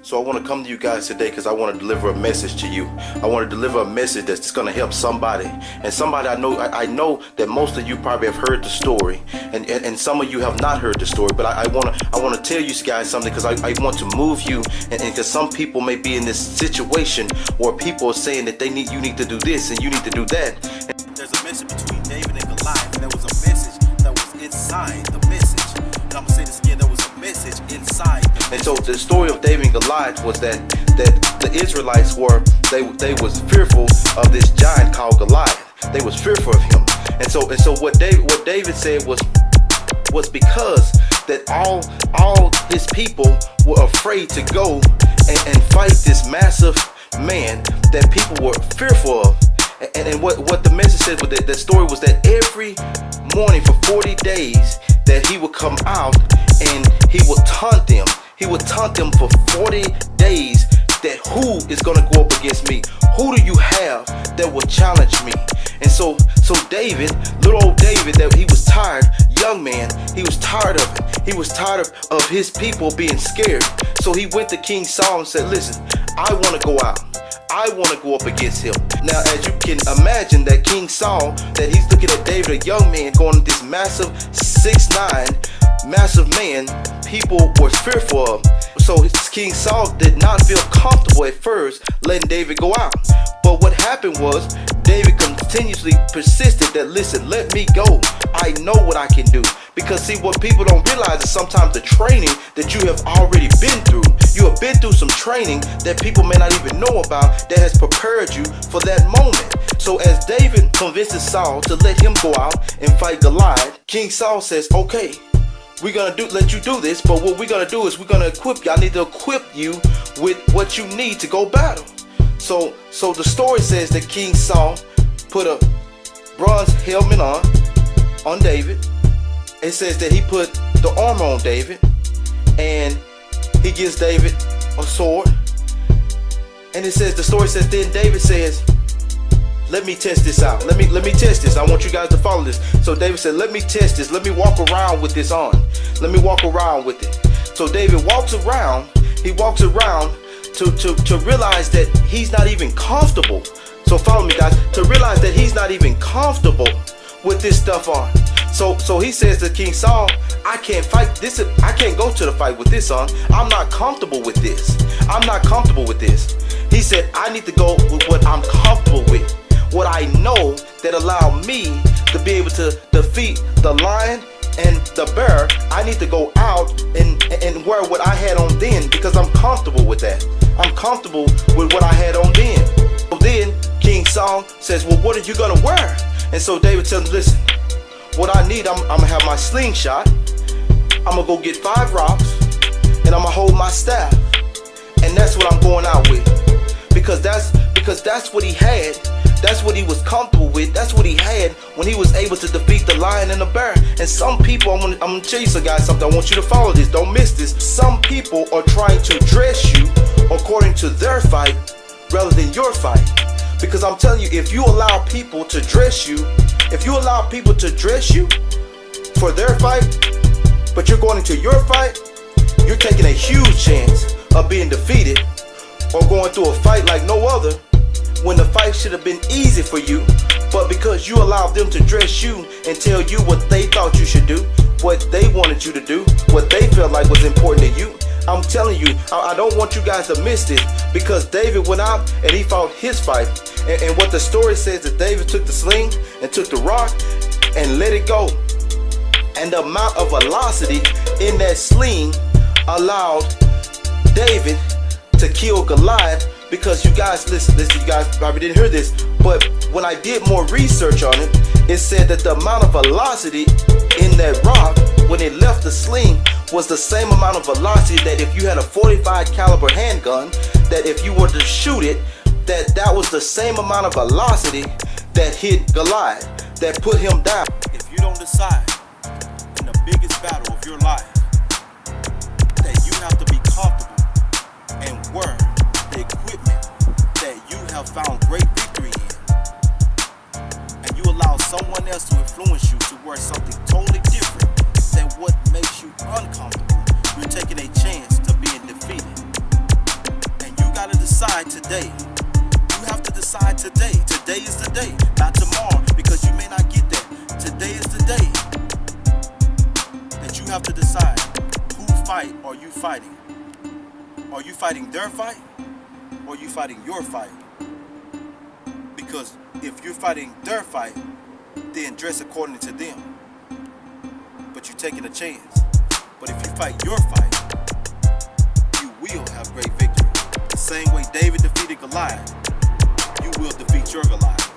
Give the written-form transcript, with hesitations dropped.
So I want to come to you guys today because I want to deliver a message to you. I want to deliver a message that's going to help somebody. And somebody I know that most of you probably have heard the story, and some of you have not heard the story. But I want to tell you guys something because I want to move you, and because some people may be in this situation where people are saying that you need to do this and you need to do that. And there's a message between David and Goliath, and there was a message that was inside the message. And I'm gonna say this again, there was a message inside the message. And so the story of David and Goliath was that the Israelites they was fearful of this giant called Goliath. They was fearful of him. And so what David said was because that all his people were afraid to go and fight this massive man that people were fearful of. And what the message said with that story was that every morning for 40 days that he would come out and he would taunt them. He would taunt them for 40 days that who is going to go up against me? Who do you have that will challenge me? And so David, little old David, that he was tired, young man, he was tired of it. He was tired of his people being scared. So he went to King Saul and said, listen, I want to go out. I want to go up against him. Now, as you can imagine, that King Saul, that he's looking at David, a young man, going this massive 6'9", massive man, people were fearful of. So King Saul did not feel comfortable at first letting David go out. But what happened was David continuously persisted that, listen, let me go. I know what I can do. Because see, what people don't realize is sometimes the training that you have already been through. You have been through some training that people may not even know about that has prepared you for that moment. So as David convinces Saul to let him go out and fight Goliath, King Saul says, okay, we're going to let you do this, but what we're going to do is we're going to equip you. I need to equip you with what you need to go battle. So the story says that King Saul put a bronze helmet on David. It says that he put the armor on David, and he gives David a sword. And it says, the story says, then David says, let me test this out. Let me test this. I want you guys to follow this. So David said, let me test this. Let me walk around with this on. Let me walk around with it. So David walks around. He walks around to realize that he's not even comfortable. So follow me, guys. To realize that he's not even comfortable with this stuff on. So he says to King Saul, I can't fight this. I can't go to the fight with this on. I'm not comfortable with this. I'm not comfortable with this. He said, I need to go with what I'm comfortable with. What I know that allow me to be able to defeat the lion and the bear. I need to go out and wear what I had on then because I'm comfortable with that. I'm comfortable with what I had on then. So then King Saul says, well, what are you going to wear? And so David tells him, listen, what I need, I'm going to have my slingshot. I'm going to go get 5 rocks, and I'm going to hold my staff. And that's what I'm going out with. Because that's what he had. That's what he was comfortable with. That's what he had when he was able to defeat the lion and the bear. And some people, I'm going to tell you guys something. I want you to follow this. Don't miss this. Some people are trying to dress you according to their fight rather than your fight. Because I'm telling you, if you allow people to dress you, for their fight, but you're going into your fight, you're taking a huge chance of being defeated or going through a fight like no other when the fight should have been easy for you. But because you allowed them to dress you and tell you what they thought you should do, what they wanted you to do, what they felt like was important to you, I'm telling you, I don't want you guys to miss this, because David went out and he fought his fight. And what the story says that David took the sling and took the rock and let it go. And the amount of velocity in that sling allowed David to kill Goliath. Because you guys, listen, you guys probably didn't hear this, but when I did more research on it, it said that the amount of velocity in that rock when it left the sling was the same amount of velocity that if you had a 45 caliber handgun, that if you were to shoot it, that was the same amount of velocity that hit Goliath, that put him down. If you don't decide in the biggest battle of your life that you have to be comfortable and wear the equipment that you have found great victory in, and you allow someone else to influence you to wear something totally different than what makes you uncomfortable, you're taking a chance to being defeated. decide today. You have to decide today. Today is the day, not tomorrow, because you may not get there. Today is the day that you have to decide who fight are you fighting. Are you fighting their fight or are you fighting your fight? Because if you're fighting their fight, then dress according to them. But you're taking a chance. But if you fight your fight, you will have great victory. The same way David defeated Goliath, you will defeat your Goliath.